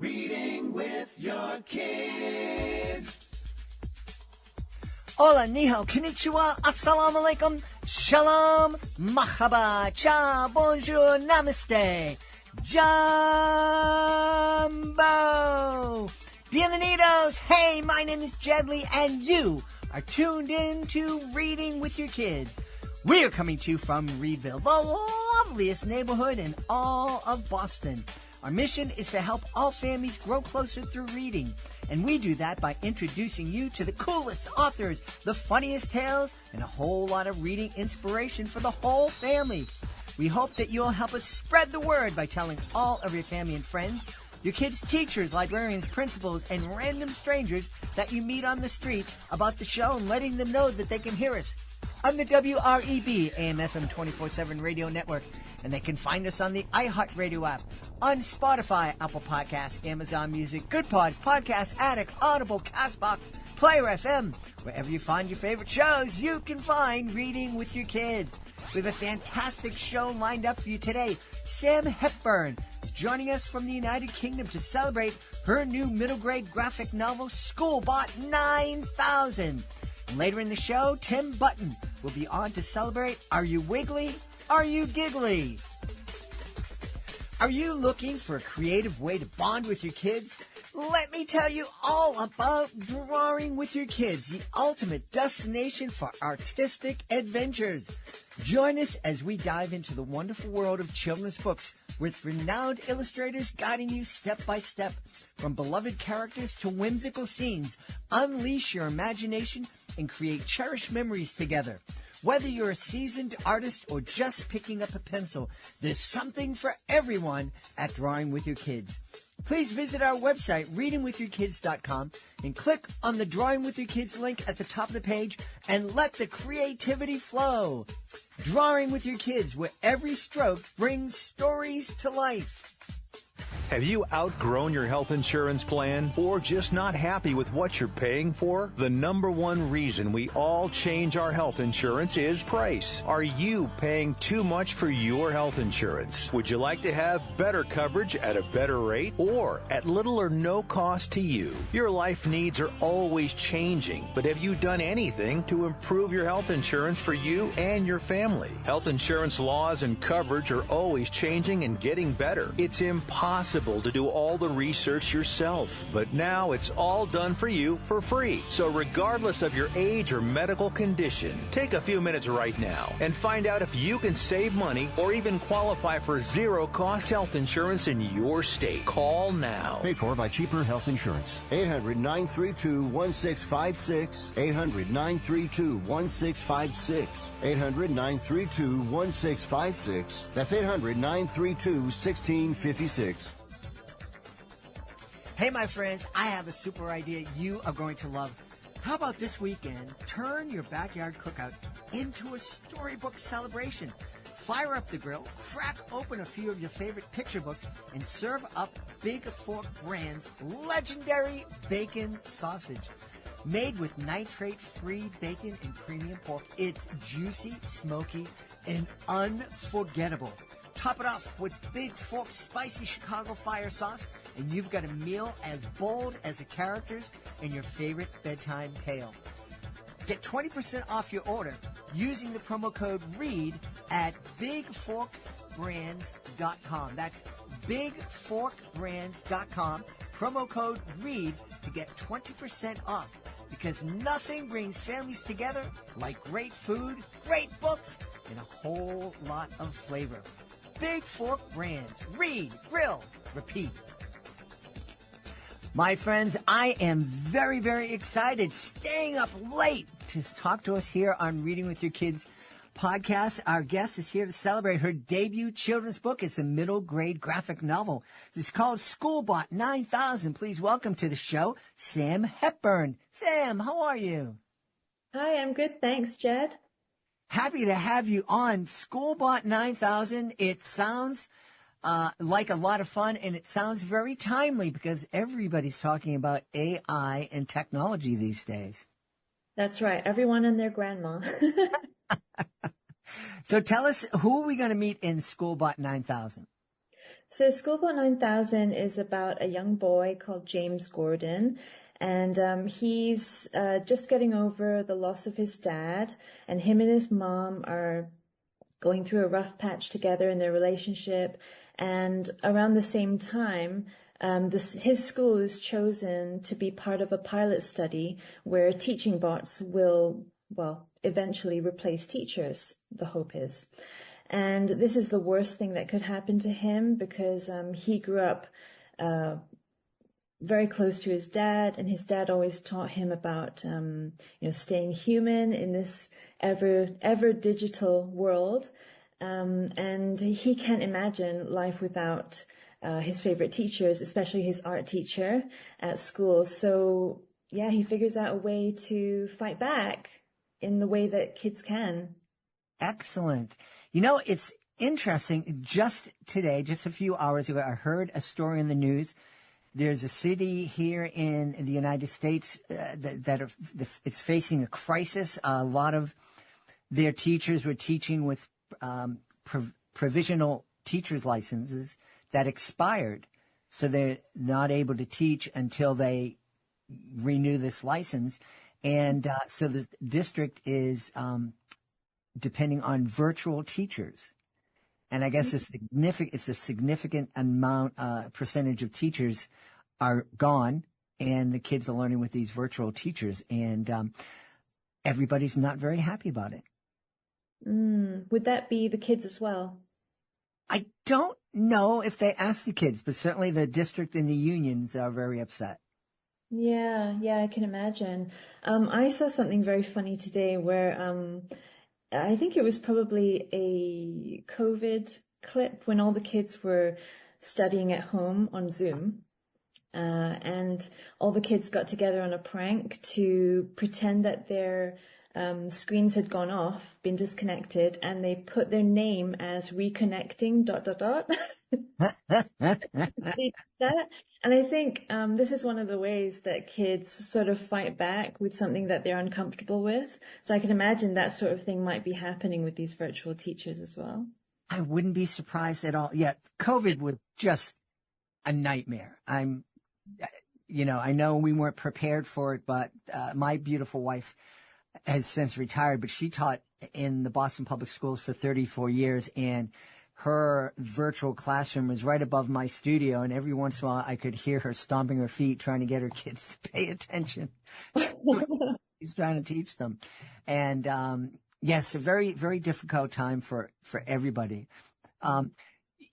Reading with your kids. Hola, ni hao, konnichiwa, assalamu alaikum, shalom, mahaba, cha, bonjour, namaste, jumbo, bienvenidos. Hey, my name is Jedley, and you are tuned in to Reading with Your Kids. We are coming to you from Reedville, the loveliest neighborhood in all of Boston. Our mission is to help all families grow closer through reading, and we do that by introducing you to the coolest authors, the funniest tales, and a whole lot of reading inspiration for the whole family. We hope that you'll help us spread the word by telling all of your family and friends, your kids' teachers, librarians, principals, and random strangers that you meet on the street about the show and letting them know that they can hear us on the WREB AM/FM 24/7 radio network. And they can find us on the iHeartRadio app, on Spotify, Apple Podcasts, Amazon Music, Good Pods, Podcast Addict, Audible, Castbox, Player FM. Wherever you find your favorite shows, you can find Reading with Your Kids. We have a fantastic show lined up for you today. Sam Hepburn joining us from the United Kingdom to celebrate her new middle grade graphic novel, Schoolbot 9000. And later in the show, Tim Button will be on to celebrate Are You Wiggly? Are You Giggly? Are you looking for a creative way to bond with your kids? Let me tell you all about Drawing with Your Kids, the ultimate destination for artistic adventures. Join us as we dive into the wonderful world of children's books with renowned illustrators guiding you step by step. From beloved characters to whimsical scenes, unleash your imagination and create cherished memories together. Whether you're a seasoned artist or just picking up a pencil, there's something for everyone at Drawing with Your Kids. Please visit our website, readingwithyourkids.com, and click on the Drawing with Your Kids link at the top of the page and let the creativity flow. Drawing with Your Kids, where every stroke brings stories to life. Have you outgrown your health insurance plan or just not happy with what you're paying for? The number one reason we all change our health insurance is price. Are you paying too much for your health insurance? Would you like to have better coverage at a better rate or at little or no cost to you? Your life needs are always changing, but have you done anything to improve your health insurance for you and your family? Health insurance laws and coverage are always changing and getting better. It's impossible to do all the research yourself, but now it's all done for you for free. So regardless of your age or medical condition, take a few minutes right now and find out if you can save money or even qualify for zero-cost health insurance in your state. Call now. Paid for by cheaper health insurance. 800-932-1656. 800-932-1656. 800-932-1656. That's 800-932-1656. Hey, my friends, I have a super idea you are going to love. How about this weekend, turn your backyard cookout into a storybook celebration. Fire up the grill, crack open a few of your favorite picture books, and serve up Big Fork Brand's legendary bacon sausage. Made with nitrate-free bacon and premium pork, it's juicy, smoky, and unforgettable. Top it off with Big Fork's spicy Chicago fire sauce, and you've got a meal as bold as the characters in your favorite bedtime tale. Get 20% off your order using the promo code READ at bigforkbrands.com. That's bigforkbrands.com. Promo code READ to get 20% off, because nothing brings families together like great food, great books, and a whole lot of flavor. Big Fork Brands. Read, grill, repeat. My friends, I am very, very excited, staying up late to talk to us here on Reading with Your Kids podcast. Our guest is here to celebrate her debut children's book. It's a middle grade graphic novel. It's called Schoolbot 9000. Please welcome to the show, Sam Hepburn. Sam, how are you? Hi, I'm good. Thanks, Jed. Happy to have you on. Schoolbot 9000. It sounds like a lot of fun, and it sounds very timely because everybody's talking about AI and technology these days. That's right. Everyone and their grandma. So tell us, who are we going to meet in Schoolbot 9000? So Schoolbot 9000 is about a young boy called James Gordon, and he's just getting over the loss of his dad, and him and his mom are going through a rough patch together in their relationship. And around the same time, his school is chosen to be part of a pilot study where teaching bots will, well, eventually replace teachers, the hope is. And this is the worst thing that could happen to him because he grew up very close to his dad, and his dad always taught him about staying human in this ever digital world. And he can't imagine life without his favorite teachers, especially his art teacher at school. So yeah, he figures out a way to fight back in the way that kids can. Excellent. It's interesting. Just today, just a few hours ago, I heard a story in the news. There's a city here in the United States that it's facing a crisis. A lot of their teachers were teaching with provisional teacher's licenses that expired, so they're not able to teach until they renew this license. And so the district is depending on virtual teachers. And I guess it's a significant amount, percentage of teachers are gone, and the kids are learning with these virtual teachers, and everybody's not very happy about it. Would that be the kids as well? I don't know if they asked the kids, but certainly the district and the unions are very upset. Yeah, I can imagine. I saw something very funny today where I think it was probably a COVID clip when all the kids were studying at home on Zoom. And all the kids got together on a prank to pretend that their screens had gone off, been disconnected, and they put their name as reconnecting ... They did that. And I think this is one of the ways that kids sort of fight back with something that they're uncomfortable with. So I can imagine that sort of thing might be happening with these virtual teachers as well. I wouldn't be surprised at all. Yeah, COVID was just a nightmare. I know we weren't prepared for it, but my beautiful wife has since retired, but she taught in the Boston Public Schools for 34 years, and her virtual classroom was right above my studio, and every once in a while I could hear her stomping her feet trying to get her kids to pay attention. She's trying to teach them. And yes, a very, very difficult time for everybody.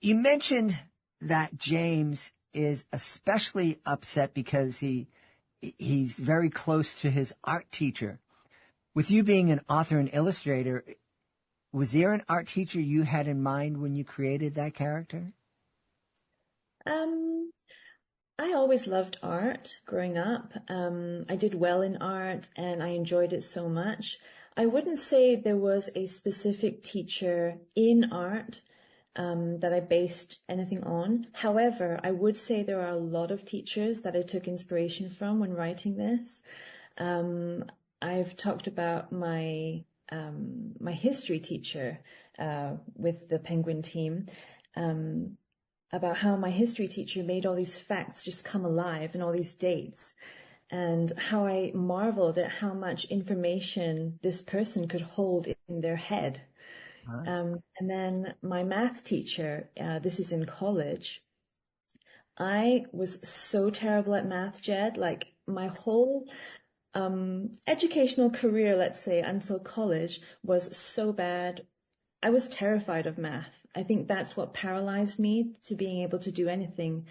You mentioned that James is especially upset because he's very close to his art teacher. With you being an author and illustrator, was there an art teacher you had in mind when you created that character? I always loved art growing up. I did well in art and I enjoyed it so much. I wouldn't say there was a specific teacher in art that I based anything on. However, I would say there are a lot of teachers that I took inspiration from when writing this. I've talked about my history teacher with the Penguin team, about how my history teacher made all these facts just come alive and all these dates, and how I marveled at how much information this person could hold in their head. And then my math teacher, this is in college. I was so terrible at math, Jed, like my whole educational career, let's say, until college was so bad. I was terrified of math. I think that's what paralyzed me to being able to do anything,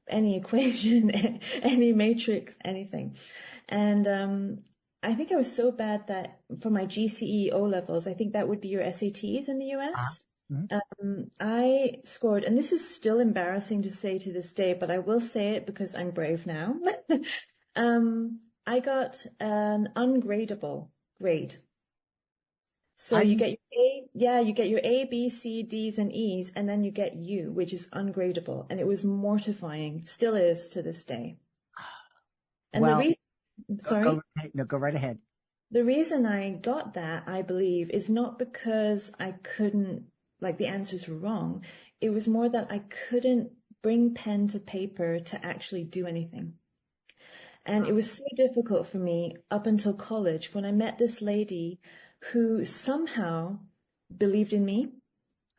any equation, any matrix, anything. And I think I was so bad that for my GCE O levels, I think that would be your SATs in the US. I scored, and this is still embarrassing to say to this day, but I will say it because I'm brave now. I got an ungradable grade. So you get your A, B, C, D's, and E's, and then you get U, which is ungradable. And it was mortifying, still is to this day. And well, go right ahead. The reason I got that, I believe, is not because I couldn't, like the answers were wrong. It was more that I couldn't bring pen to paper to actually do anything. And it was so difficult for me up until college when I met this lady who somehow believed in me.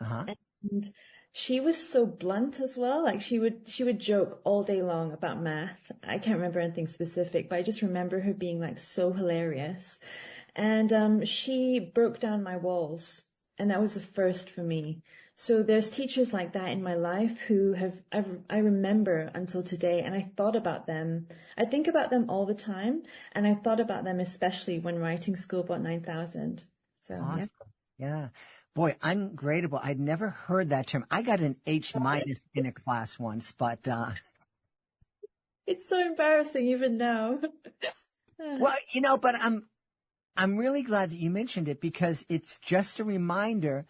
Uh-huh. And she was so blunt as well. Like she would joke all day long about math. I can't remember anything specific, but I just remember her being like so hilarious. And she broke down my walls, and that was the first for me. So there's teachers like that in my life who I remember until today, and I thought about them. I think about them all the time, and I thought about them especially when writing Schoolbot 9000. So yeah. Awesome. Yeah. Boy, ungradable. I'd never heard that term. I got an H minus in a class once, but It's so embarrassing even now. well, but I'm really glad that you mentioned it, because it's just a reminder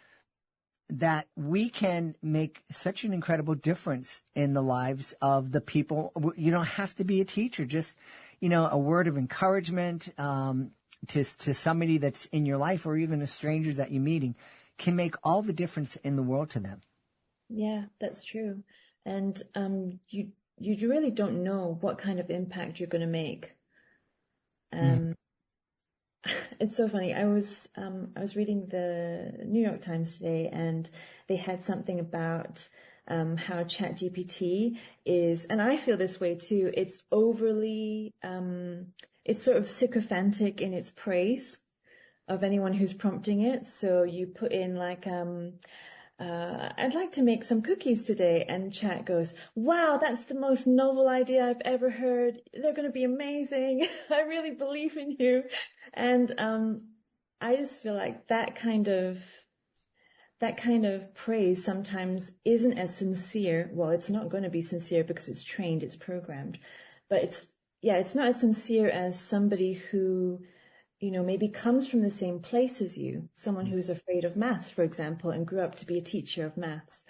that we can make such an incredible difference in the lives of the people. You don't have to be a teacher, just, a word of encouragement to somebody that's in your life, or even a stranger that you're meeting, can make all the difference in the world to them. Yeah, that's true. And you really don't know what kind of impact you're going to make. It's so funny. I was reading the New York Times today, and they had something about how ChatGPT is, and I feel this way too. It's overly, it's sort of sycophantic in its praise of anyone who's prompting it. So you put in like, I'd like to make some cookies today. And chat goes, wow, that's the most novel idea I've ever heard. They're going to be amazing. I really believe in you. And I just feel like that kind of praise sometimes isn't as sincere. Well, it's not going to be sincere because it's trained, it's programmed. But it's not as sincere as somebody who, maybe comes from the same place as you, someone who's afraid of maths, for example, and grew up to be a teacher of maths.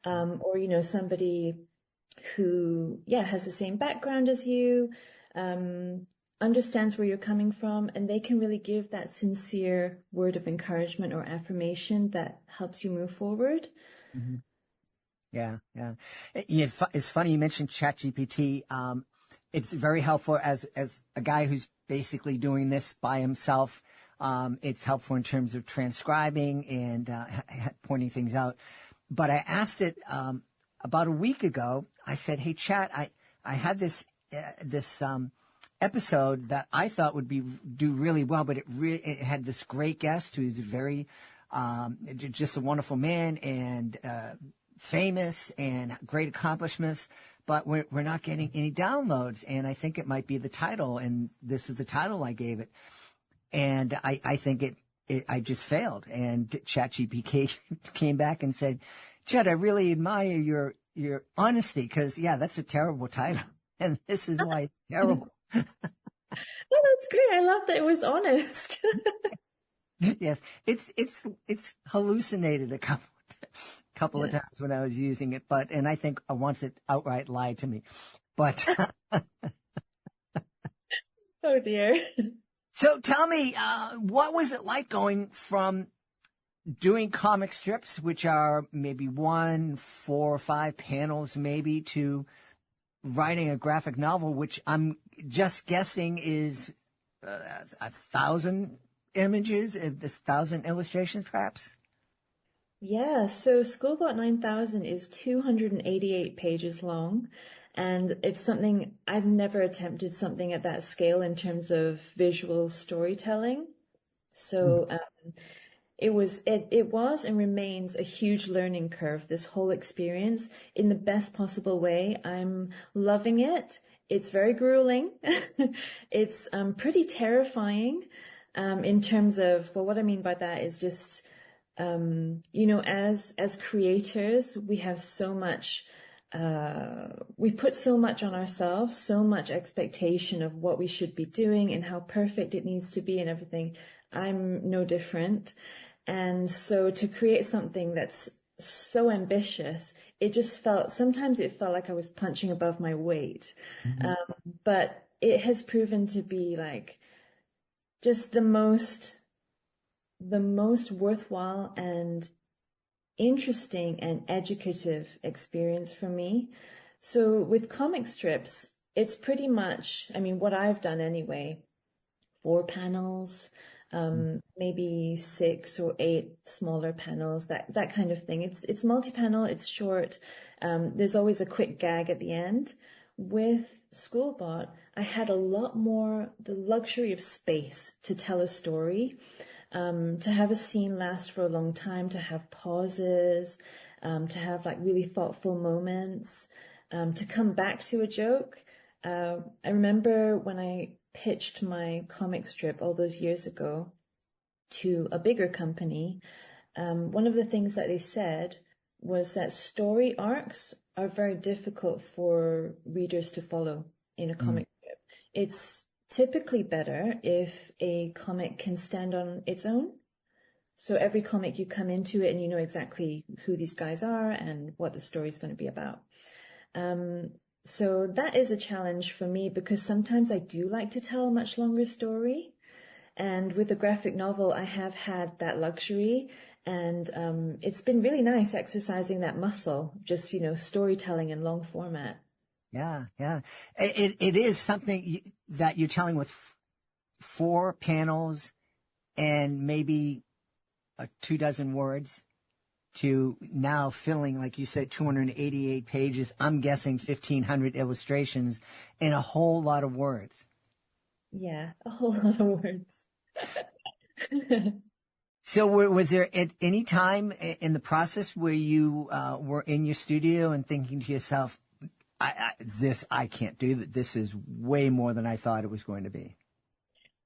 Or, somebody who, has the same background as you, understands where you're coming from, and they can really give that sincere word of encouragement or affirmation that helps you move forward. Mm-hmm. Yeah. It's funny you mentioned ChatGPT. It's very helpful as a guy who's basically doing this by himself. It's helpful in terms of transcribing and pointing things out. But I asked it about a week ago. I said, "Hey, Chat, I had this episode that I thought would do really well, but it had this great guest who's very just a wonderful man and famous and great accomplishments, but we're not getting any downloads, and I think it might be the title, and this is the title I gave it, and I think I just failed." And ChatGPT came back and said, "Chet, I really admire your honesty, because that's a terrible title, and this is why it's terrible." Oh, that's great. I love that it was honest. Yes, it's hallucinated a couple of times when I was using it, and I think once it outright lied to me. But oh dear. So tell me, what was it like going from doing comic strips, which are maybe 1, 4 or 5 panels maybe, to writing a graphic novel, which I'm just guessing is 1,000 images, 1,000 illustrations, perhaps? Yeah, so Schoolbot 9000 is 288 pages long, and it's something I've never attempted something at that scale in terms of visual storytelling. So it was and remains a huge learning curve, this whole experience, in the best possible way. I'm loving it. It's very grueling. It's pretty terrifying in terms of, well, what I mean by that is just, as creators, we have so much, we put so much on ourselves, so much expectation of what we should be doing and how perfect it needs to be and everything. I'm no different. And so to create something that's so ambitious, sometimes it felt like I was punching above my weight. But it has proven to be like just the most worthwhile and interesting and educative experience for me. So with comic strips, it's pretty much, I mean, what I've done anyway, 4 panels, maybe 6 or 8 smaller panels, that kind of thing. It's multi-panel, it's short. There's always a quick gag at the end. With Schoolbot, I had a lot more the luxury of space to tell a story, to have a scene last for a long time, to have pauses, to have like really thoughtful moments, to come back to a joke. I remember when I pitched my comic strip all those years ago to a bigger company, one of the things that they said was that story arcs are very difficult for readers to follow in a comic strip. It's typically better if a comic can stand on its own. So every comic you come into it and you know exactly who these guys are and what the story is going to be about. So that is a challenge for me because sometimes I do like to tell a much longer story. And with the graphic novel, I have had that luxury. And it's been really nice exercising that muscle, just, storytelling in long format. Yeah, yeah. It is something that you're telling with 4 panels and maybe 24 words to now filling, like you said, 288 pages. I'm guessing 1,500 illustrations and a whole lot of words. Yeah, a whole lot of words. So was there at any time in the process where you were in your studio and thinking to yourself, I can't do that. This is way more than I thought it was going to be.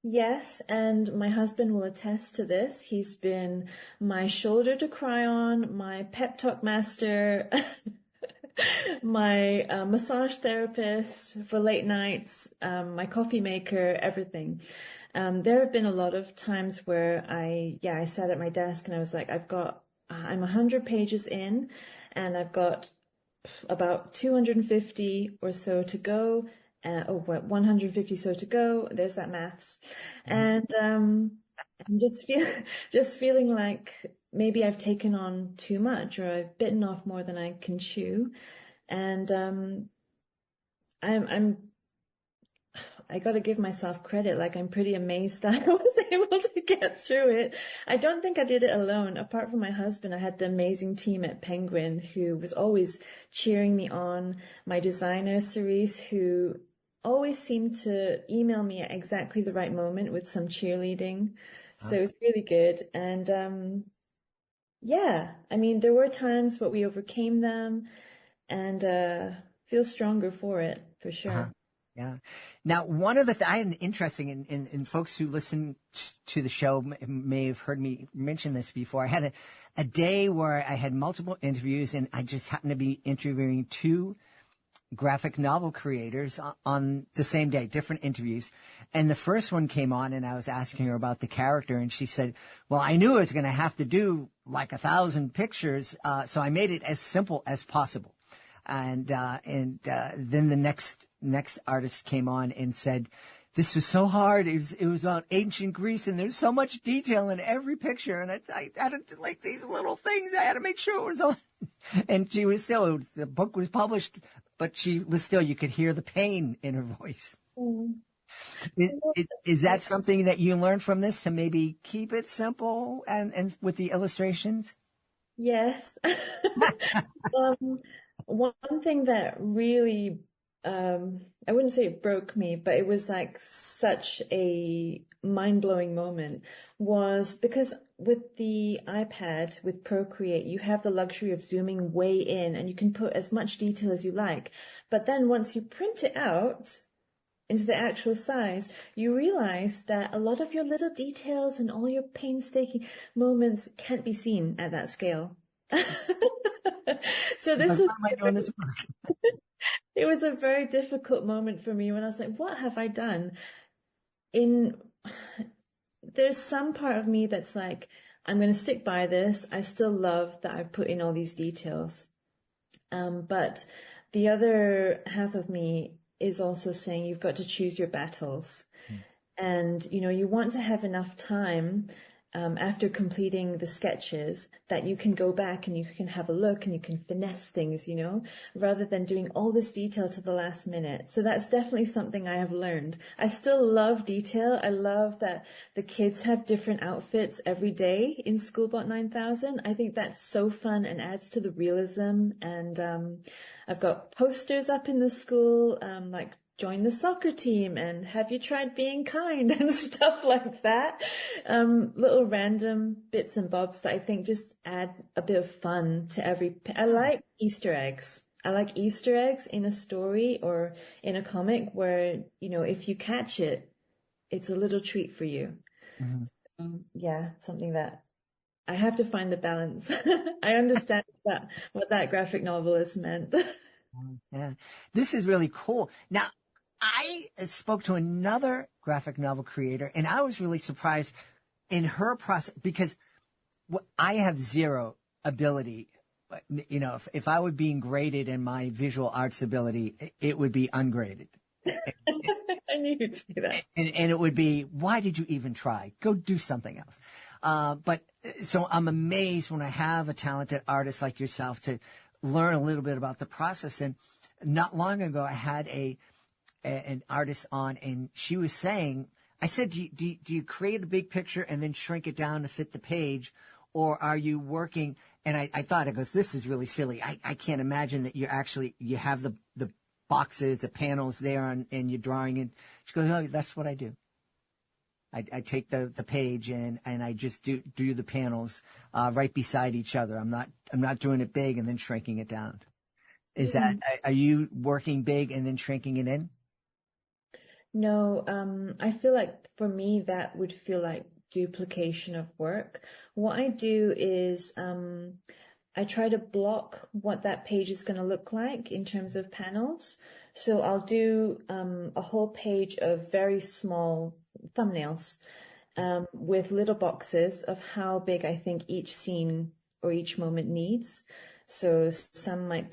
Yes, and my husband will attest to this. He's been my shoulder to cry on, my pep talk master, my massage therapist for late nights, my coffee maker, everything. There have been a lot of times where I sat at my desk and I was like, I'm 100 pages in and I've got about 250 or so to go. 150 so to go. There's that maths. And I'm just feeling like maybe I've taken on too much or I've bitten off more than I can chew. And I got to give myself credit. Like I'm pretty amazed that I was able to get through it. I don't think I did it alone. Apart from my husband, I had the amazing team at Penguin who was always cheering me on. My designer, Cerise, who always seemed to email me at exactly the right moment with some cheerleading. So it was really good. And I mean, there were times, but we overcame them and feel stronger for it, for sure. Uh-huh. Yeah. Now, one of the I had an interesting, and folks who listen to the show may have heard me mention this before. I had a day where I had multiple interviews, and I just happened to be interviewing 2 graphic novel creators on the same day, different interviews. And the first one came on and I was asking her about the character and she said, well, I knew I was going to have to do like 1,000 pictures. So I made it as simple as possible. And then the next artist came on and said, this was so hard. It was about ancient Greece and there's so much detail in every picture. And I had to like these little things. I had to make sure it was on. And she was still, the book was published, but she was still, you could hear the pain in her voice. Mm. Is that something that you learned from this to maybe keep it simple and with the illustrations? Yes. One thing that really, I wouldn't say it broke me, but it was like such a mind-blowing moment was because with the iPad, with Procreate, you have the luxury of zooming way in and you can put as much detail as you like. But then once you print it out into the actual size, you realize that a lot of your little details and all your painstaking moments can't be seen at that scale. So this was it was a very difficult moment for me when I was like, what have I done? There's some part of me that's like, I'm going to stick by this. I still love that I've put in all these details. But the other half of me is also saying you've got to choose your battles. And, you want to have enough time after completing the sketches, that you can go back and you can have a look and you can finesse things, you know, rather than doing all this detail to the last minute. So that's definitely something I have learned. I still love detail. I love that the kids have different outfits every day in Schoolbot 9000. I think that's so fun and adds to the realism. And I've got posters up in the school, like join the soccer team and have you tried being kind and stuff like that. Little random bits and bobs that I think just add a bit of fun to I like Easter eggs. I like Easter eggs in a story or in a comic where, you know, if you catch it, it's a little treat for you. Yeah, something that I have to find the balance. I understand what that graphic novelist meant. Yeah, this is really cool. Now, I spoke to another graphic novel creator, and I was really surprised in her process because I have zero ability. You know, if I were being graded in my visual arts ability, it would be ungraded. I knew you'd say that. And it would be, why did you even try? Go do something else. But so I'm amazed when I have a talented artist like yourself to learn a little bit about the process. And not long ago, I had an artist on, and she was saying, I said, do you create a big picture and then shrink it down to fit the page? Or are you working? And I thought, it goes, this is really silly. I can't imagine that you have the boxes, the panels there and you're drawing it. She goes, oh, that's what I do. I take the page and I just do the panels right beside each other. I'm not doing it big and then shrinking it down. Are you working big and then shrinking it in? No, I feel like for me that would feel like duplication of work. What I do is I try to block what that page is going to look like in terms of panels. So I'll do a whole page of very small thumbnails with little boxes of how big I think each scene or each moment needs. So some might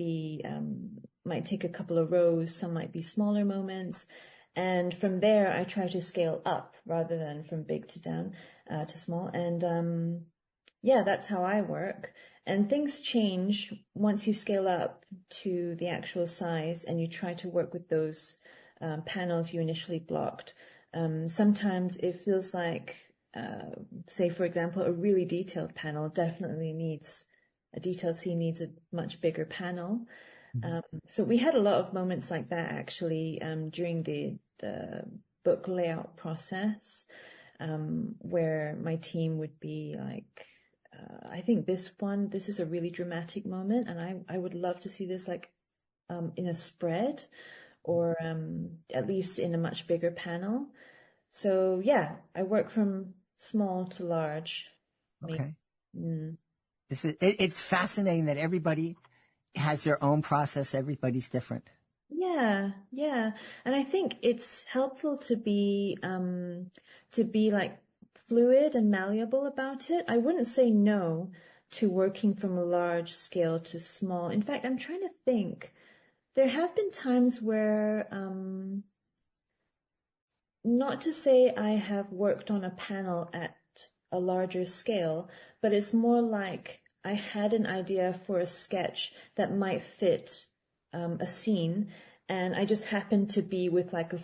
take a couple of rows, some might be smaller moments. And from there, I try to scale up rather than from big to down to small. And yeah, that's how I work. And things change once you scale up to the actual size and you try to work with those panels you initially blocked. Sometimes it feels like, say, for example, a really detailed panel definitely needs a detailed scene needs a much bigger panel. So we had a lot of moments like that actually during the book layout process, where my team would be like, I think this is a really dramatic moment, and I would love to see this like in a spread or at least in a much bigger panel. So yeah, I work from small to large. Okay. It's fascinating that everybody has their own process. Everybody's different. Yeah. And I think it's helpful to be like fluid and malleable about it. I wouldn't say no to working from a large scale to small. In fact, I'm trying to think. There have been times where, not to say I have worked on a panel at a larger scale, but it's more like I had an idea for a sketch that might fit a scene, and I just happened to be with like a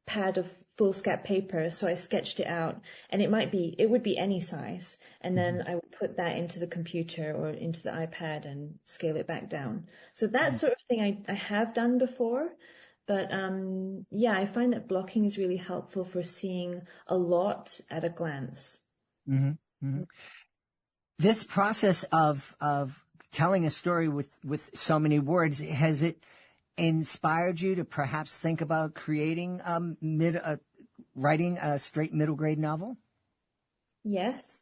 pad of foolscap paper, so I sketched it out, and it would be any size, and then I would put that into the computer or into the iPad and scale it back down. So that sort of thing I have done before, but yeah, I find that blocking is really helpful for seeing a lot at a glance. This process of telling a story with so many words, has it inspired you to perhaps think about creating writing a straight middle grade novel? Yes.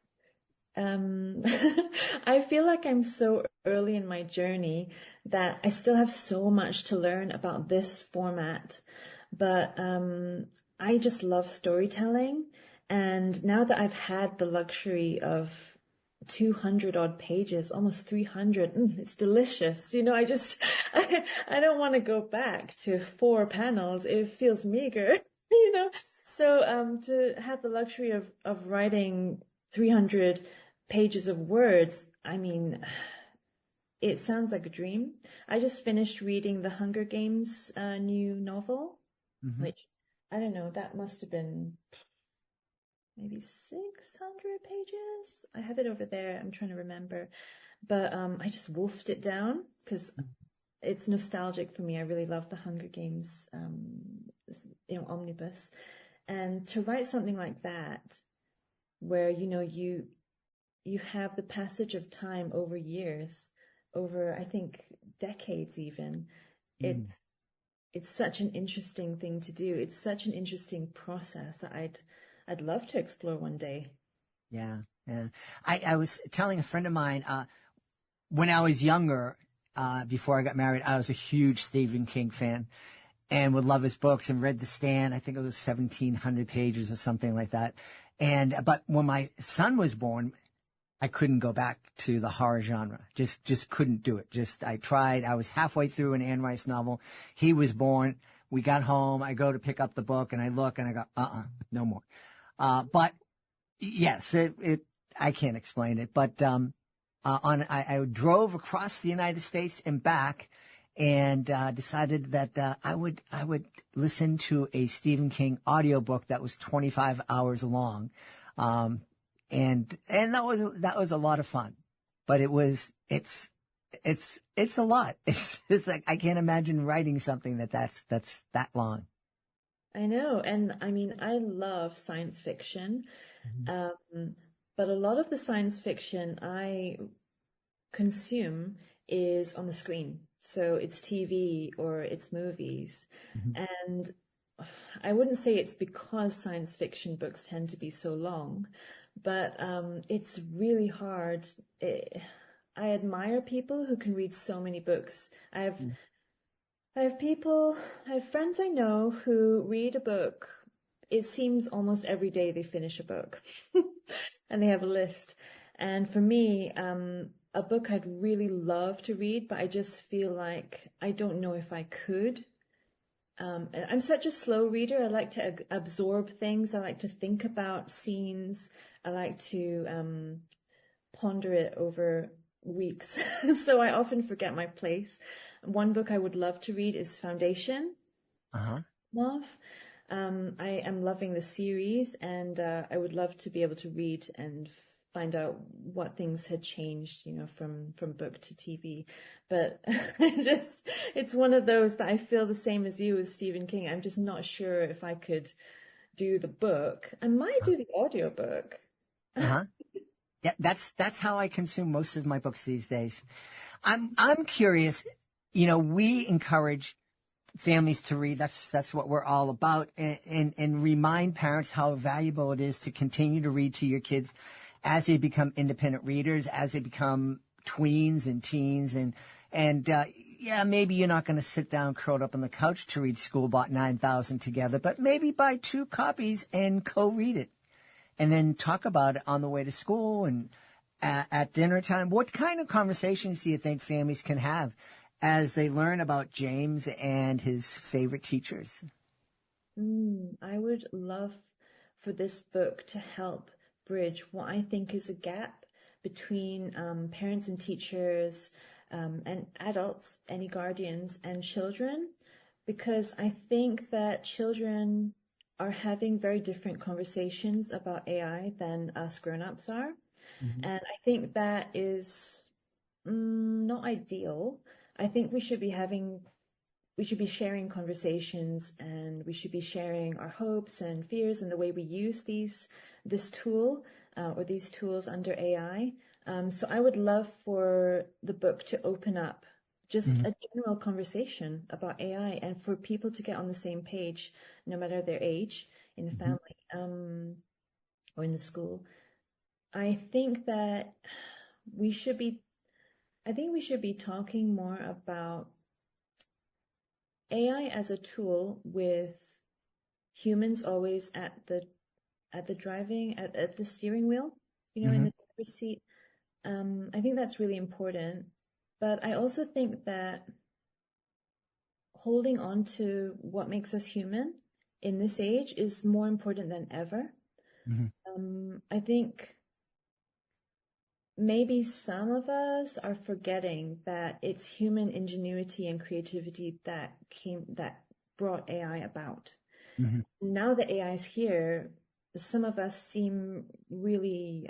I feel like I'm so early in my journey that I still have so much to learn about this format, but I just love storytelling. And now that I've had the luxury of 200 odd pages, almost 300, it's delicious. You know, I don't want to go back to 4 panels. It feels meager, you know. So to have the luxury of writing 300 pages of words. I mean, it sounds like a dream. I just finished reading the Hunger Games new novel, which, I don't know, that must have been maybe 600 pages. I have it over there. I'm trying to remember. But I just wolfed it down because it's nostalgic for me. I really love the Hunger Games, omnibus. And to write something like that, where, you have the passage of time over years, over, I think, decades even, it's such an interesting thing to do. It's such an interesting process that I'd love to explore one day. Yeah. I was telling a friend of mine, when I was younger, before I got married, I was a huge Stephen King fan and would love his books and read The Stand. I think it was 1,700 pages or something like that. But when my son was born, I couldn't go back to the horror genre. Just couldn't do it. I tried. I was halfway through an Anne Rice novel. He was born. We got home. I go to pick up the book and I look and I go, no more. But yes, I can't explain it. But, I drove across the United States and back and, decided that, I would listen to a Stephen King audiobook that was 25 hours long. And that was a lot of fun, but it's a lot. It's like, I can't imagine writing something that's that long. I know. And I mean, I love science fiction. But a lot of the science fiction I consume is on the screen. So it's TV or it's movies. And I wouldn't say it's because science fiction books tend to be so long, but it's really hard. I admire people who can read so many books. I have friends I know who read a book. It seems almost every day they finish a book and they have a list. And for me, a book I'd really love to read, but I just feel like I don't know if I could. I'm such a slow reader. I like to absorb things. I like to think about scenes. I like to ponder it over weeks. So I often forget my place. One book I would love to read is Foundation. Love. I am loving the series, and I would love to be able to read and find out what things had changed, from book to TV. But it's one of those that I feel the same as you with Stephen King. I'm just not sure if I could do the book. I might do the audiobook. Yeah, that's how I consume most of my books these days. I'm curious, we encourage families to read. That's what we're all about, and remind parents how valuable it is to continue to read to your kids as they become independent readers, as they become tweens and teens, and maybe you're not going to sit down curled up on the couch to read Schoolbot 9000 together, but maybe buy 2 copies and co-read it, and then talk about it on the way to school and at dinner time. What kind of conversations do you think families can have as they learn about James and his favorite teachers? I would love for this book to help bridge what I think is a gap between parents and teachers, and adults, any guardians, and children, because I think that children are having very different conversations about AI than us grown-ups are. And I think that is not ideal. I think we should be sharing conversations, and we should be sharing our hopes and fears and the way we use this tool or these tools under AI. So I would love for the book to open up just a general conversation about AI, and for people to get on the same page, no matter their age, in the family or in the school. I think we should be talking more about AI as a tool with humans always at the steering wheel, in the driver's seat. I think that's really important. But I also think that holding on to what makes us human in this age is more important than ever. I think maybe some of us are forgetting that it's human ingenuity and creativity that brought AI about. Mhm. Now that AI is here, some of us seem really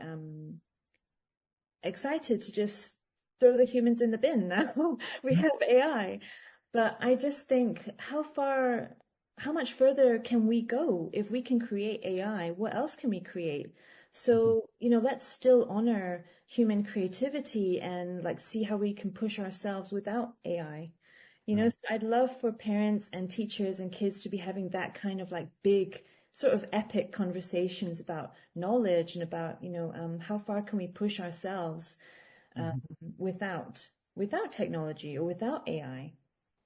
excited to just throw the humans in the bin now. We have AI. But I just think, how much further can we go? If we can create AI, what else can we create? So, let's still honor human creativity and like see how we can push ourselves without AI. Right. I'd love for parents and teachers and kids to be having that kind of like big, sort of epic conversations about knowledge and about, how far can we push ourselves without technology or without AI.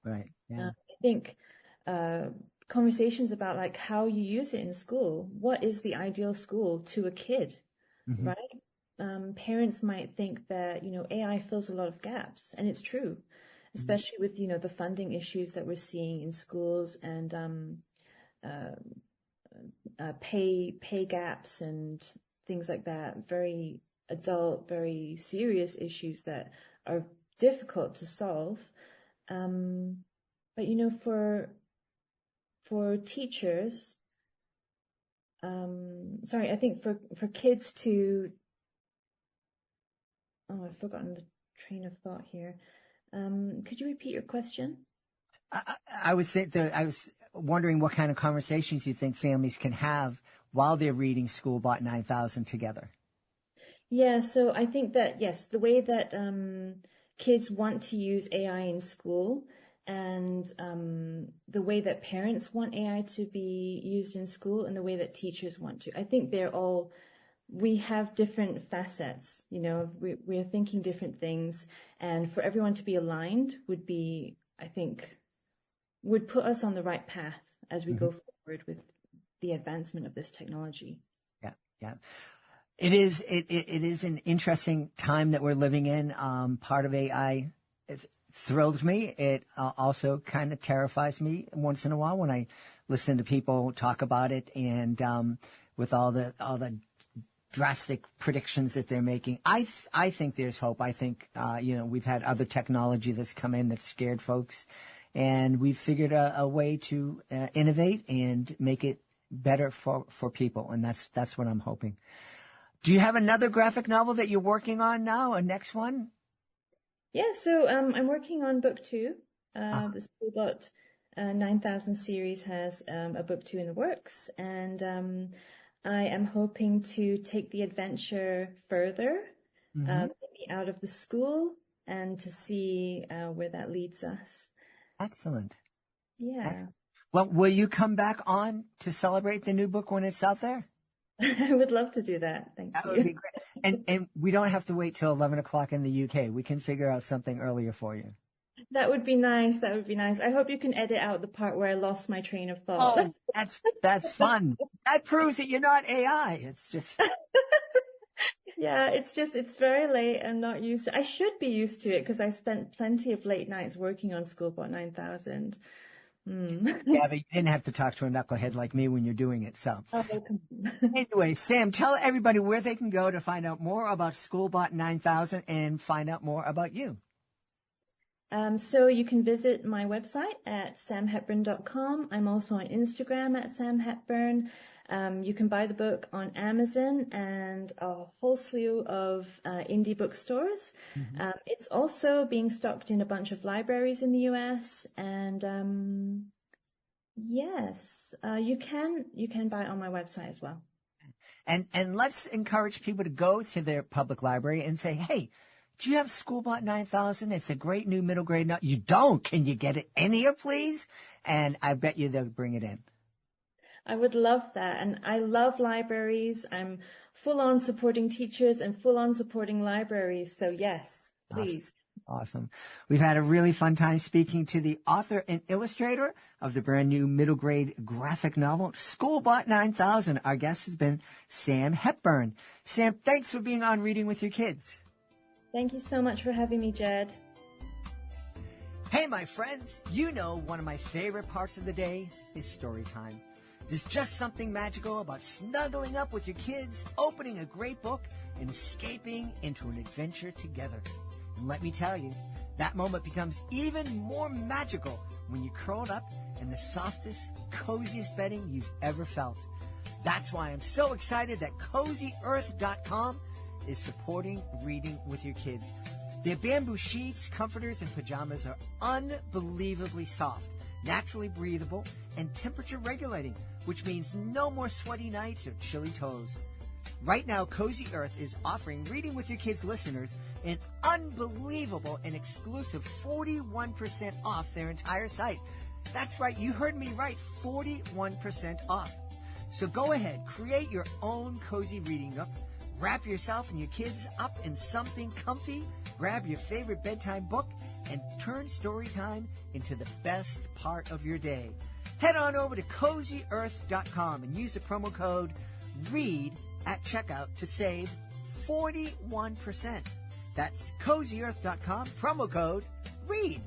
Right. Yeah. I think conversations about like how you use it in school. What is the ideal school to a kid, Mhm. right? Parents might think that, AI fills a lot of gaps, and it's true, especially with, the funding issues that we're seeing in schools and pay gaps and things like that. Very adult, very serious issues that are difficult to solve. But for teachers, I think for kids to, I've forgotten the train of thought here. Could you repeat your question? I was wondering what kind of conversations you think families can have while they're reading Schoolbot 9000 together. Yeah, so I think that, yes, the way that kids want to use AI in school and the way that parents want AI to be used in school and the way that teachers want to. I think we have different facets, we're thinking different things, and for everyone to be aligned would be, I think, would put us on the right path as we go forward with the advancement of this technology. Yeah, yeah. It is an interesting time that we're living in. Part of AI thrills me. It also kind of terrifies me once in a while when I listen to people talk about it, and with all the drastic predictions that they're making. I think there's hope. I think we've had other technology that's come in that's scared folks, and we've figured a way to innovate and make it better for people, and that's what I'm hoping. Do you have another graphic novel that you're working on now, a next one? Yeah, so I'm working on book 2. The Schoolbot 9000 series has a book 2 in the works, and I am hoping to take the adventure further, maybe out of the school, and to see where that leads us. Excellent. Yeah. Well, will you come back on to celebrate the new book when it's out there? I would love to do that. Thank That you. would be great. And we don't have to wait till 11 o'clock in the UK. We can figure out something earlier for you. That would be nice. That would be nice. I hope you can edit out the part where I lost my train of thought. Oh, that's fun. That proves that you're not AI. It's just... Yeah, it's very late and not used to. I should be used to it because I spent plenty of late nights working on Schoolbot 9000. Yeah, but you didn't have to talk to a knucklehead like me when you're doing it. So, anyway, Sam, tell everybody where they can go to find out more about Schoolbot 9000 and find out more about you. So you can visit my website at samhepburn.com. I'm also on Instagram at samhepburn. You can buy the book on Amazon and a whole slew of indie bookstores. It's also being stocked in a bunch of libraries in the US. And yes, you can buy it on my website as well. And let's encourage people to go to their public library and say, hey, do you have Schoolbot 9000? It's a great new middle grade. No, you don't. Can you get it in here, please? And I bet you they'll bring it in. I would love that. And I love libraries. I'm full on supporting teachers and full on supporting libraries. So yes, please. Awesome. We've had a really fun time speaking to the author and illustrator of the brand new middle grade graphic novel, Schoolbot 9000. Our guest has been Sam Hepburn. Sam, thanks for being on Reading with Your Kids. Thank you so much for having me, Jed. Hey, my friends, one of my favorite parts of the day is story time. There's just something magical about snuggling up with your kids, opening a great book, and escaping into an adventure together. And let me tell you, that moment becomes even more magical when you're curled up in the softest, coziest bedding you've ever felt. That's why I'm so excited that CozyEarth.com is supporting reading with your kids. Their bamboo sheets, comforters, and pajamas are unbelievably soft, naturally breathable, and temperature regulating, which means no more sweaty nights or chilly toes. Right now, Cozy Earth is offering Reading with Your Kids listeners an unbelievable and exclusive 41% off their entire site. That's right, you heard me right, 41% off. So go ahead, create your own cozy reading nook, wrap yourself and your kids up in something comfy, grab your favorite bedtime book, and turn story time into the best part of your day. Head on over to CozyEarth.com and use the promo code READ at checkout to save 41%. That's CozyEarth.com, promo code READ.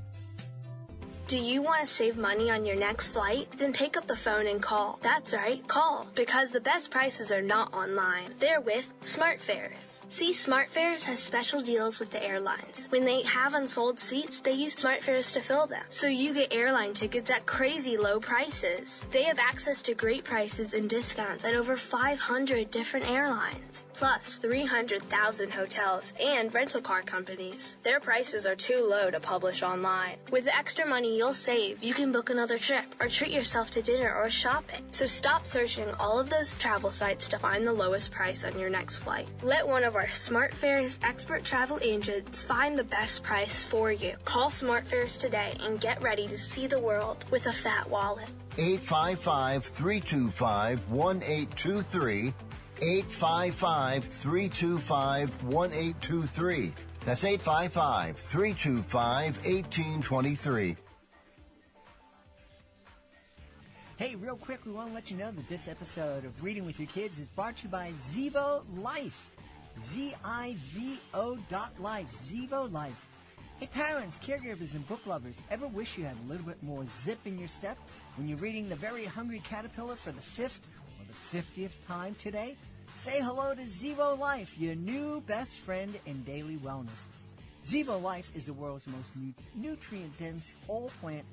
Do you want to save money on your next flight? Then pick up the phone and call. That's right, call. Because the best prices are not online. They're with SmartFares. See, SmartFares has special deals with the airlines. When they have unsold seats, they use SmartFares to fill them. So you get airline tickets at crazy low prices. They have access to great prices and discounts at over 500 different airlines. Plus 300,000 hotels and rental car companies. Their prices are too low to publish online. With the extra money you'll save, you can book another trip or treat yourself to dinner or shopping. So stop searching all of those travel sites to find the lowest price on your next flight. Let one of our SmartFares expert travel agents find the best price for you. Call SmartFares today and get ready to see the world with a fat wallet. 855-325-1823. 855-325-1823. That's 855-325-1823. Hey, real quick, we want to let you know that this episode of Reading with Your Kids is brought to you by Zivo Life. ZIVO.life. Zivo Life. Hey, parents, caregivers, and book lovers, ever wish you had a little bit more zip in your step when you're reading The Very Hungry Caterpillar for the 5th or the 50th time today? Say hello to Zivo Life, your new best friend in daily wellness. Zivo Life is the world's most nutrient-dense whole plant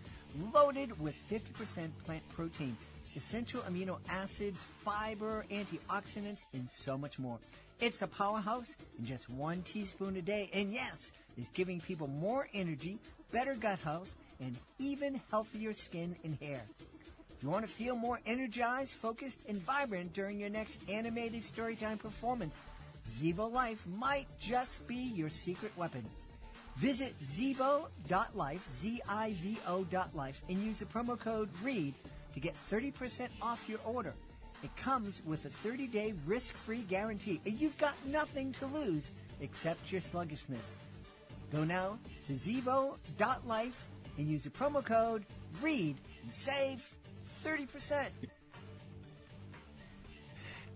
loaded with 50% plant protein, essential amino acids, fiber, antioxidants, and so much more. It's a powerhouse in just 1 teaspoon a day, and yes, is giving people more energy, better gut health, and even healthier skin and hair. If you want to feel more energized, focused, and vibrant during your next animated storytime performance, Zivo Life might just be your secret weapon. Visit Zivo.life, ZIVO.life, and use the promo code READ to get 30% off your order. It comes with a 30-day risk-free guarantee, and you've got nothing to lose except your sluggishness. Go now to Zivo.life and use the promo code READ and save 30%.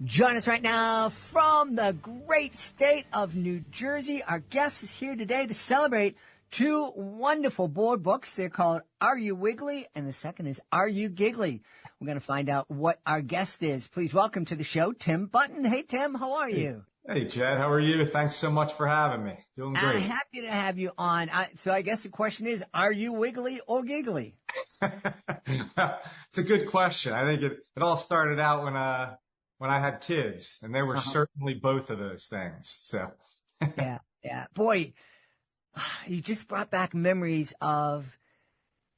Join us right now from the great state of New Jersey. Our guest is here today to celebrate 2 wonderful board books. They're called Are You Wiggly? And the second is Are You Giggly? We're going to find out what our guest is. Please welcome to the show, Tim Button. Hey, Tim, how are you? Hey, Jed, how are you? Thanks so much for having me. Doing great. I'm happy to have you on. So I guess the question is, are you wiggly or giggly? It's a good question. I think it all started out when I had kids, and they were certainly both of those things. So yeah. Boy, you just brought back memories of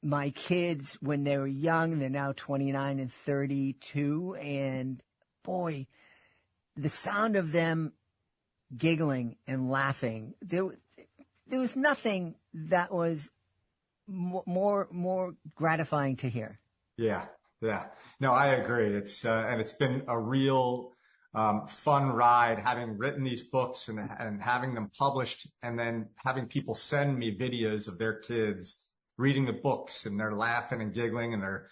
my kids when they were young. They're now 29 and 32. And boy, the sound of them giggling and laughing, there was nothing that was more gratifying to hear. Yeah. No, I agree. And it's been a real fun ride having written these books and having them published, and then having people send me videos of their kids reading the books, and they're laughing and giggling, and they're,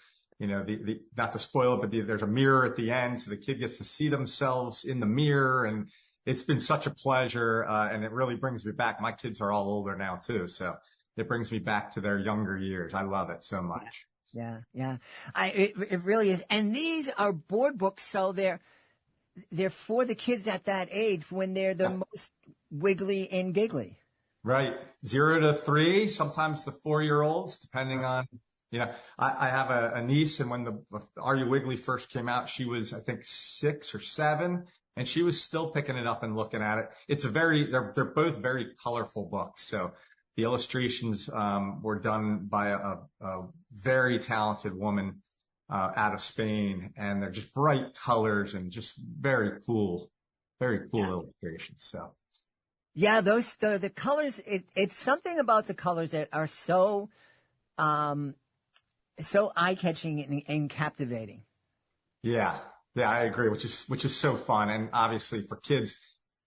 not to spoil it, but there's a mirror at the end, so the kid gets to see themselves in the mirror, and it's been such a pleasure, and it really brings me back. My kids are all older now too, so it brings me back to their younger years. I love it so much. Yeah, yeah. It really is. And these are board books, so they're for the kids at that age when they're the most wiggly and giggly. Right. 0 to 3, sometimes the 4-year-olds, depending on, I have a niece, and when the Are You Wiggly first came out, she was, I think, 6 or 7, and she was still picking it up and looking at it. They're both very colorful books. So the illustrations, were done by a very talented woman, out of Spain, and they're just bright colors and just very cool illustrations. So. Yeah, the colors. It's something about the colors that are so eye-catching and captivating. Yeah, I agree. Which is so fun, and obviously for kids,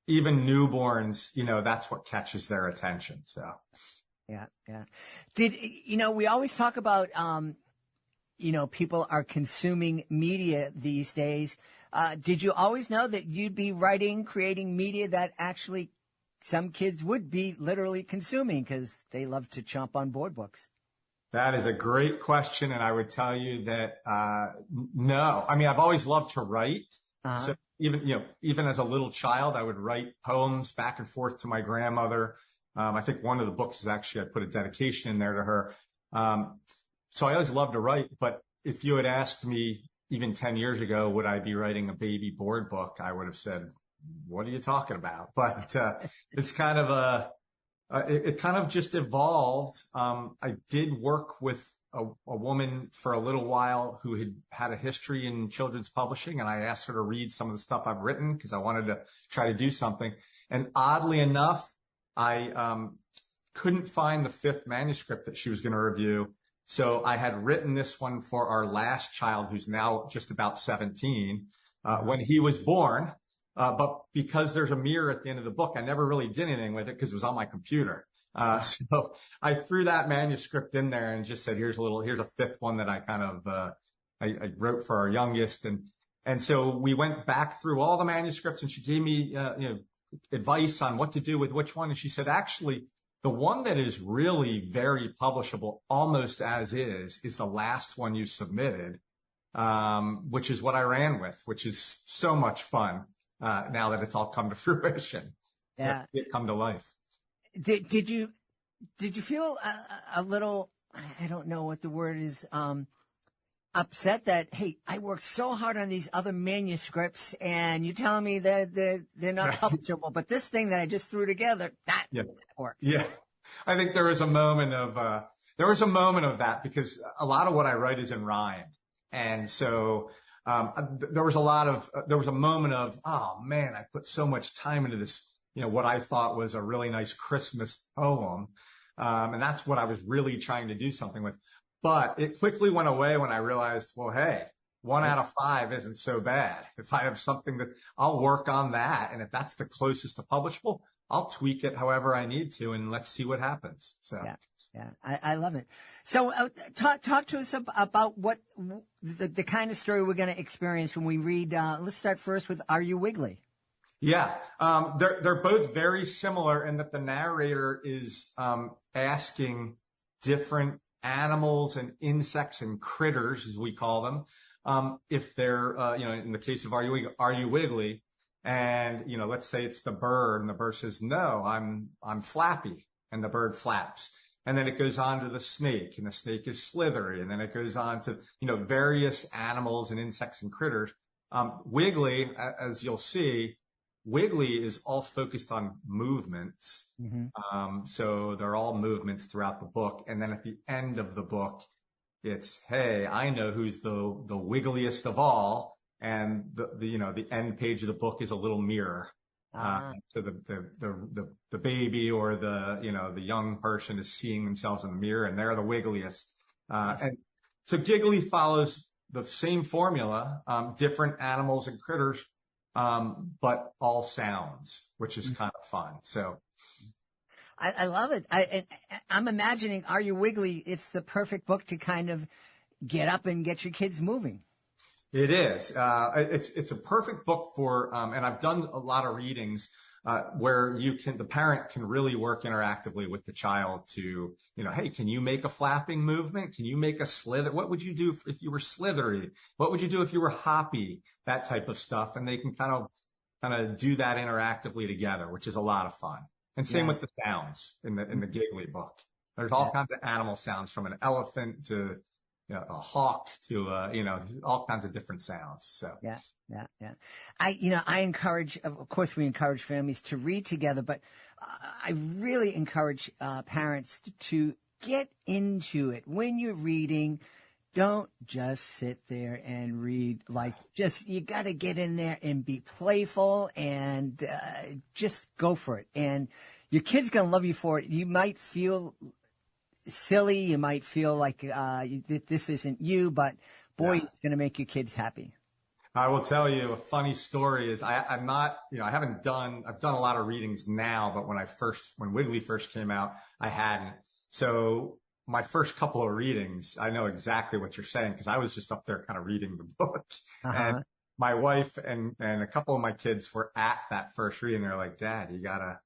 even newborns, that's what catches their attention. So. Yeah. We always talk about people are consuming media these days. Did you always know that you'd be creating media that actually some kids would be literally consuming because they love to chomp on board books? That is a great question. And I would tell you that, no, I mean, I've always loved to write. So even as a little child, I would write poems back and forth to my grandmother. I think one of the books is actually, I put a dedication in there to her. So I always loved to write, but if you had asked me even 10 years ago, would I be writing a baby board book? I would have said, what are you talking about? But, it's kind of it kind of just evolved. I did work with a woman for a little while who had a history in children's publishing, and I asked her to read some of the stuff I've written because I wanted to try to do something. And oddly enough, I, couldn't find the 5th manuscript that she was going to review. So I had written this one for our last child, who's now just about 17, when he was born. But because there's a mirror at the end of the book, I never really did anything with it because it was on my computer. So I threw that manuscript in there and just said, here's a 5th one that I kind of, I wrote for our youngest. And so we went back through all the manuscripts, and she gave me, advice on what to do with which one. And she said, actually, the one that is really very publishable almost as is the last one you submitted, which is what I ran with, which is so much fun. Now that it's all come to fruition. Yeah. So it come to life. Did you feel a little, I don't know what the word is, upset that, hey, I worked so hard on these other manuscripts and you're telling me that they're not publishable, but this thing that I just threw together, that works. Yeah. I think there was a moment of that because a lot of what I write is in rhyme. And so, there was a moment of, oh man, I put so much time into this, what I thought was a really nice Christmas poem. And that's what I was really trying to do something with. But it quickly went away when I realized, well, hey, 1 out of 5 isn't so bad. If I have something that I'll work on that. And if that's the closest to publishable, I'll tweak it however I need to, and let's see what happens. So. Yeah, I love it. So talk to us about what the kind of story we're going to experience when we read. Let's start first with Are You Wiggly? Yeah, they're both very similar in that the narrator is asking different animals and insects and critters, as we call them, if they're, in the case of Are You Wiggly? And, let's say it's the bird, and the bird says, no, I'm flappy, and the bird flaps. And then it goes on to the snake, and the snake is slithery. And then it goes on to, various animals and insects and critters. Wiggly, as you'll see, Wiggly is all focused on movements. Mm-hmm. So they're all movements throughout the book. And then at the end of the book, it's, hey, I know who's the wiggliest of all. And the end page of the book is a little mirror. So the baby or the young person is seeing themselves in the mirror, and they're the wiggliest. And so Giggly follows the same formula, different animals and critters, but all sounds, which is kind of fun. So. I love it. I'm imagining Are You Wiggly? It's the perfect book to kind of get up and get your kids moving. It is. It's a perfect book for, and I've done a lot of readings where the parent can really work interactively with the child to, hey, can you make a flapping movement? Can you make a slither? What would you do if you were slithery? What would you do if you were hoppy? That type of stuff. And they can kind of do that interactively together, which is a lot of fun. And same with the sounds in the Giggly book. There's all kinds of animal sounds, from an elephant to a hawk to, all kinds of different sounds. So. Yeah. I encourage, of course, we encourage families to read together, but I really encourage parents to get into it. When you're reading, don't just sit there and read. You got to get in there and be playful and just go for it. And your kid's going to love you for it. You might feel silly. You might feel like this isn't you, but boy, it's going to make your kids happy. I will tell you a funny story is I've done a lot of readings now, but when Wiggly first came out, I hadn't. So my first couple of readings, I know exactly what you're saying, because I was just up there kind of reading the book. And my wife and a couple of my kids were at that first reading. They're like, Dad, you gotta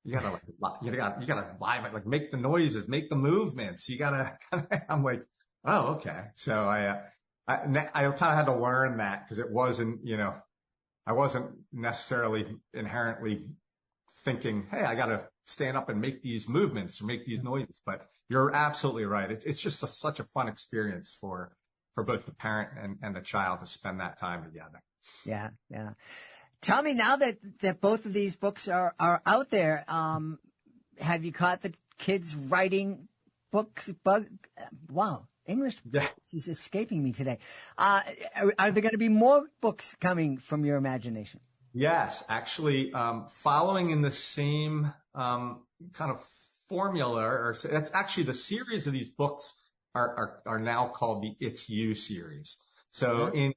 live it, like make the noises, make the movements. You gotta, I'm like, oh, okay. So I kind of had to learn that, because it wasn't, I wasn't necessarily inherently thinking, hey, I gotta stand up and make these movements or make these noises. But you're absolutely right. It's just such a fun experience for both the parent and the child to spend that time together. Yeah. Tell me, now that both of these books are out there, have you caught the kids writing books? Wow, English is escaping me today. Are there going to be more books coming from your imagination? Yes, actually, following in the same kind of formula, or that's actually the series of these books are now called the It's You series. So in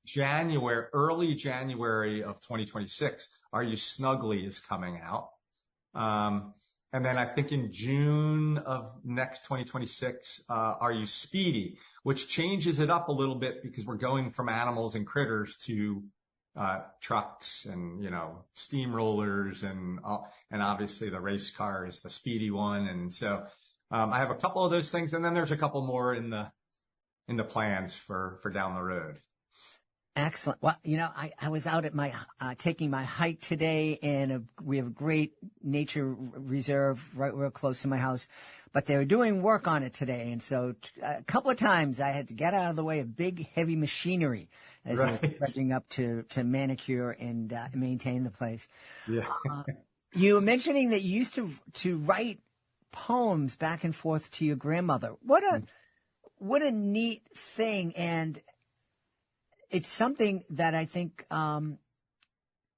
early January of 2026, Are You Snuggly is coming out. And then I think in June of next 2026, Are You Speedy, which changes it up a little bit, because we're going from animals and critters to trucks and, steamrollers and obviously the race car is the speedy one. And so I have a couple of those things, and then there's a couple more in the plans for down the road. Excellent. Well, I was out at taking my hike today, and we have a great nature reserve right real close to my house, but they were doing work on it today. And so a couple of times I had to get out of the way of big, heavy machinery as I was trudging up to manicure and maintain the place. Yeah. You were mentioning that you used to write poems back and forth to your grandmother. What a neat thing. And it's something that I think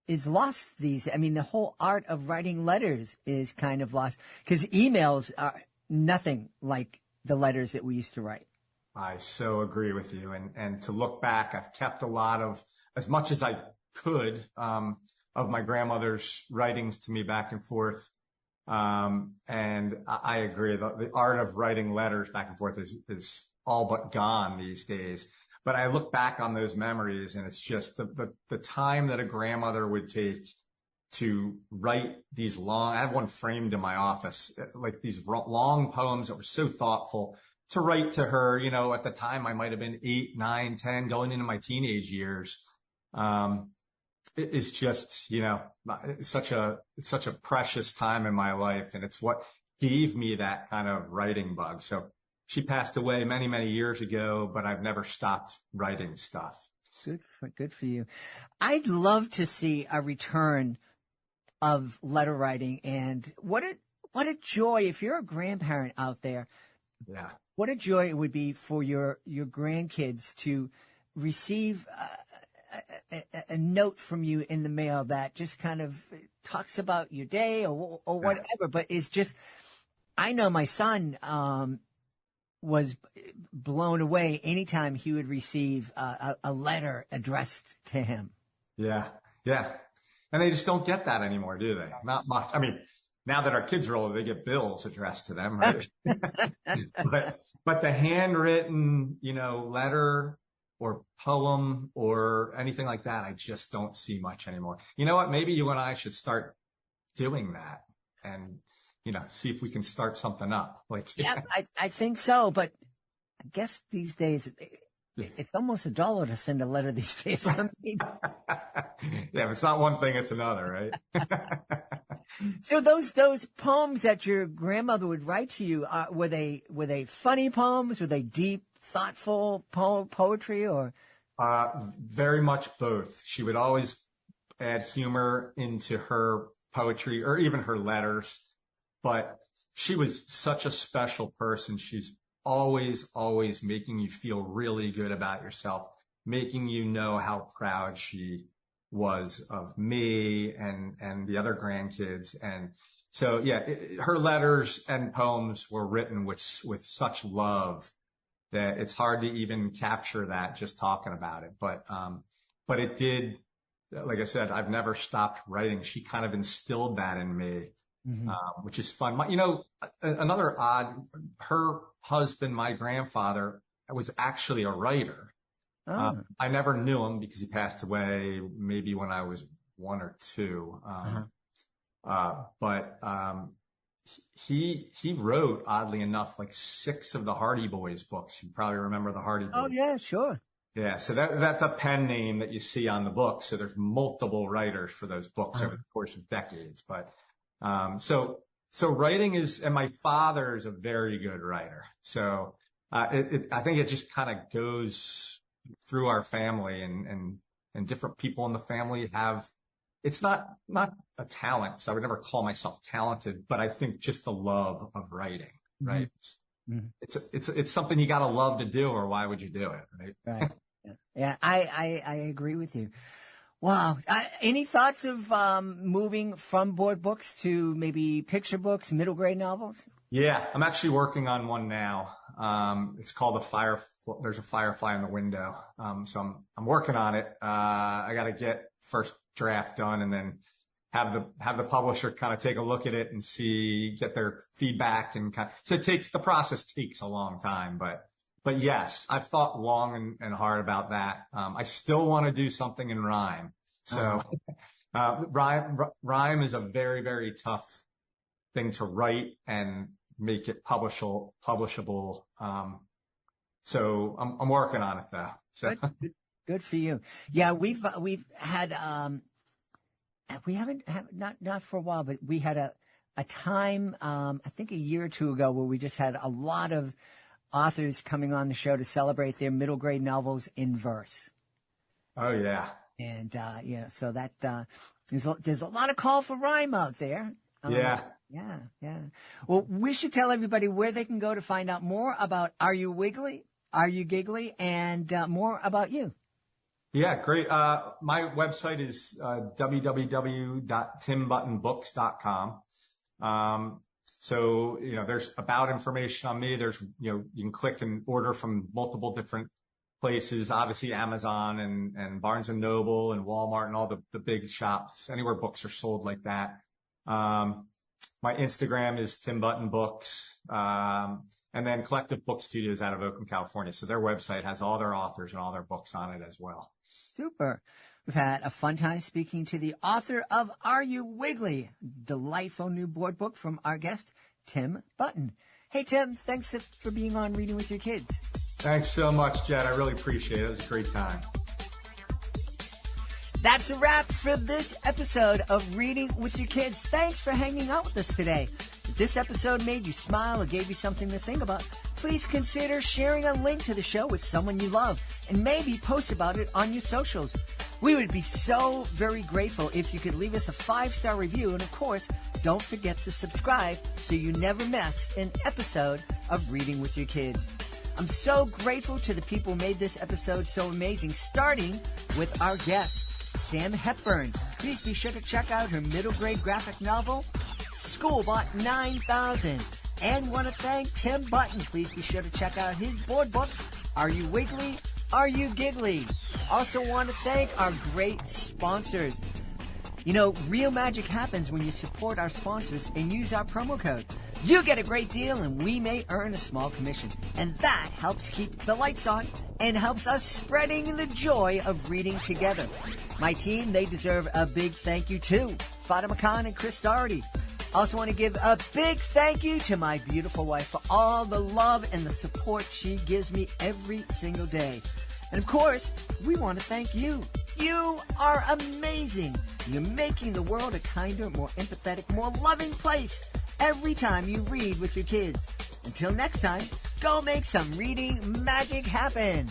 is lost the whole art of writing letters is kind of lost, because emails are nothing like the letters that we used to write. I so agree with you. And to look back, I've kept a lot of, as much as I could, of my grandmother's writings to me back and forth. And I agree. The art of writing letters back and forth is all but gone these days. But I look back on those memories, and it's just the time that a grandmother would take to write these long, I have one framed in my office, like these long poems that were so thoughtful to write to her. At the time I might have been 8, 9, 10, going into my teenage years. It's just, it's such a precious time in my life, and it's what gave me that kind of writing bug. So she passed away many, many years ago, but I've never stopped writing stuff. Good for you. I'd love to see a return of letter writing, and what a joy if you're a grandparent out there. Yeah. What a joy it would be for your grandkids to receive a note from you in the mail that just kind of talks about your day or whatever, but it's just, I know my son was blown away anytime he would receive a letter addressed to him. Yeah. And they just don't get that anymore, do they? Not much. I mean, now that our kids are older, they get bills addressed to them, right? but the handwritten, letter or poem or anything like that, I just don't see much anymore. You know what? Maybe you and I should start doing that and, see if we can start something up. Yeah, I think so. But I guess these days, it's almost $1 to send a letter these days. Some people. Yeah, if it's not one thing, it's another, right? So those poems that your grandmother would write to you, were they funny poems? Were they deep, thoughtful poetry, or? Very much both. She would always add humor into her poetry or even her letters, but she was such a special person. She's always making you feel really good about yourself, making you know how proud she was of me and the other grandkids. And so, yeah, her letters and poems were written with such love that it's hard to even capture that just talking about it. But it did, like I said, I've never stopped writing. She kind of instilled that in me, which is fun. Another odd, her husband, my grandfather, was actually a writer. Oh. I never knew him because he passed away maybe when I was 1 or 2. But he wrote, oddly enough, like 6 of the Hardy Boys books. You probably remember the Hardy Boys. Oh yeah, sure. Yeah, so that's a pen name that you see on the book. So there's multiple writers for those books over the course of decades. But so writing is, and my father is a very good writer. So I think it just kind of goes through our family, and different people in the family have. It's not a talent, so I would never call myself talented, but I think just the love of writing, right? Mm-hmm. It's something you got to love to do, or why would you do it, right? Right. Yeah, I agree with you. Wow. Any thoughts of moving from board books to maybe picture books, middle grade novels? Yeah, I'm actually working on one now. It's called There's a Firefly in the Window. So I'm working on it. I got to get first draft done and then have the publisher kind of take a look at it and get their feedback, and so the process takes a long time, but yes, I've thought long and hard about that. I still want to do something in rhyme. So, rhyme is a very, very tough thing to write and make it publishable. So I'm working on it though. So. Good for you. Yeah, we've had, we haven't not for a while, but we had a time, I think a year or two ago, where we just had a lot of authors coming on the show to celebrate their middle grade novels in verse. Oh yeah. And, so that, there's a lot of call for rhyme out there. Yeah. Yeah. Well, we should tell everybody where they can go to find out more about Are You Wiggly, Are You Giggly, and more about you. Yeah, great. My website is www.timbuttonbooks.com. So, there's about information on me. There's, you can click and order from multiple different places, obviously Amazon and Barnes and Noble and Walmart and all the big shops, anywhere books are sold like that. My Instagram is Tim Button Books. And then Collective Book Studios out of Oakland, California. So their website has all their authors and all their books on it as well. Super. We've had a fun time speaking to the author of Are You Wiggly? Delightful new board book from our guest, Tim Button. Hey, Tim, thanks for being on Reading with Your Kids. Thanks so much, Jed. I really appreciate it. It was a great time. That's a wrap for this episode of Reading with Your Kids. Thanks for hanging out with us today. If this episode made you smile or gave you something to think about, please consider sharing a link to the show with someone you love and maybe post about it on your socials. We would be so very grateful if you could leave us a 5-star review, and of course, don't forget to subscribe so you never miss an episode of Reading with Your Kids. I'm so grateful to the people who made this episode so amazing, starting with our guest, Sam Hepburn. Please be sure to check out her middle grade graphic novel, Schoolbot 9000. And want to thank Tim Button. Please be sure to check out his board books, Are You Wiggly? Are You Giggly? Also want to thank our great sponsors. Real magic happens when you support our sponsors and use our promo code. You get a great deal and we may earn a small commission. And that helps keep the lights on and helps us spreading the joy of reading together. My team, they deserve a big thank you too. Fatima Khan and Chris Doherty. I also want to give a big thank you to my beautiful wife for all the love and the support she gives me every single day. And of course, we want to thank you. You are amazing. You're making the world a kinder, more empathetic, more loving place every time you read with your kids. Until next time, go make some reading magic happen.